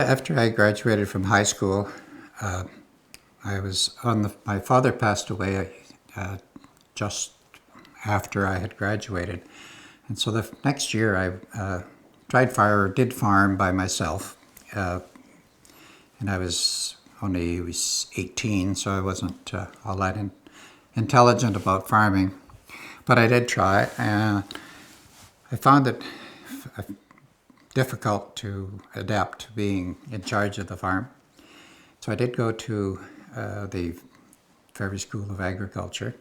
After I graduated from high school, my father passed away just after I had graduated. And so the next year I did farm by myself. And I was 18, so I wasn't all that intelligent about farming. But I did try, and I found it difficult to adapt to being in charge of the farm. So I did go to the Fairview School of Agriculture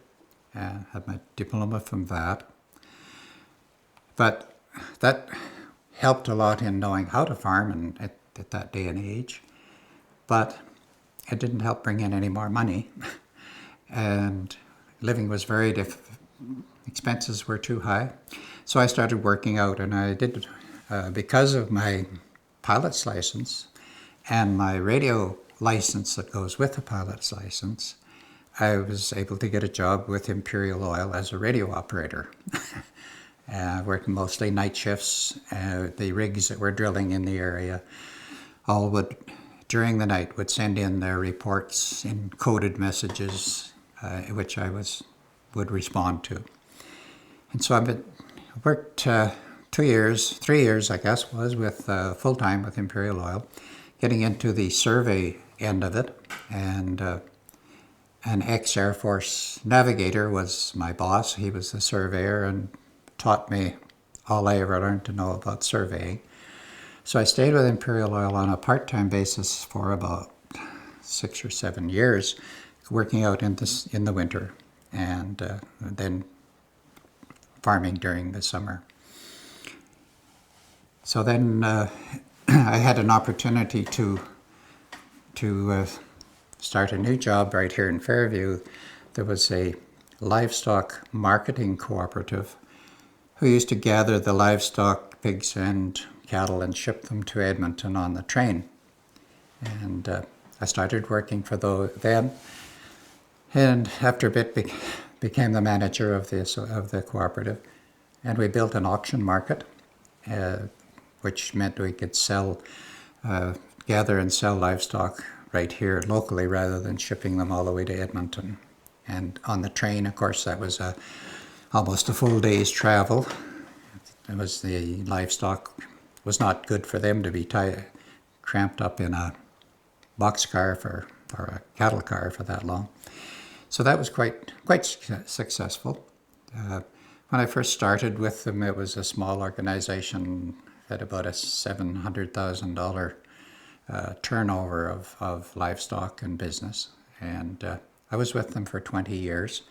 and had my diploma from that. But that helped a lot in knowing how to farm at that day and age. But it didn't help bring in any more money. And living was very expenses were too high. So I started working out, and I did, because of my pilot's license and my radio license that goes with the pilot's license, I was able to get a job with Imperial Oil as a radio operator. Working mostly night shifts. The rigs that were drilling in the area during the night, would send in their reports in coded messages, which I would respond to. And so I worked 3 years, I guess, with full-time with Imperial Oil, getting into the survey end of it. And an ex-Air Force navigator was my boss. He was the surveyor and taught me all I ever learned to know about surveying. So I stayed with Imperial Oil on a part-time basis for about 6 or 7 years, working out in the winter, and then farming during the summer. So then I had an opportunity to start a new job right here in Fairview. There was a livestock marketing cooperative who used to gather the livestock, pigs and cattle, and ship them to Edmonton on the train. And I started working for them, and after a bit became the manager of the cooperative. And we built an auction market, which meant we could gather and sell livestock right here locally rather than shipping them all the way to Edmonton. And on the train, of course, that was almost a full day's travel. The livestock was not good for them to be cramped up in a boxcar or a cattle car for that long. So that was quite successful. When I first started with them, it was a small organization, had about a $700,000 turnover of livestock and business. And I was with them for 20 years.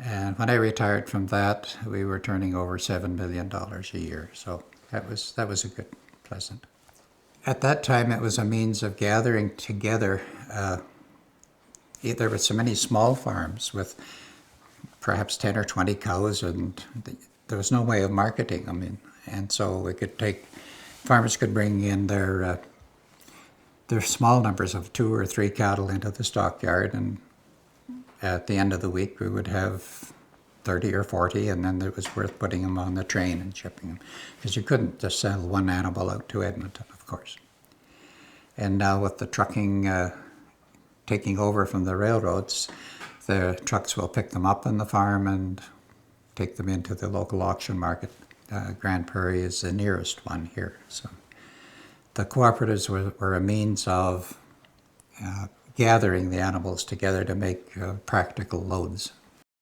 And when I retired from that, we were turning over $7 million a year. So that was a good, pleasant. At that time, it was a means of gathering together. There were so many small farms with perhaps 10 or 20 cows, and there was no way of marketing them. And so farmers could bring in their small numbers of 2 or 3 cattle into the stockyard, and at the end of the week we would have 30 or 40, and then it was worth putting them on the train and shipping them, because you couldn't just sell one animal out to Edmonton, of course. And now with the trucking taking over from the railroads, the trucks will pick them up on the farm and take them into the local auction market. Grand Prairie is the nearest one here. So the cooperatives were a means of gathering the animals together to make practical loads.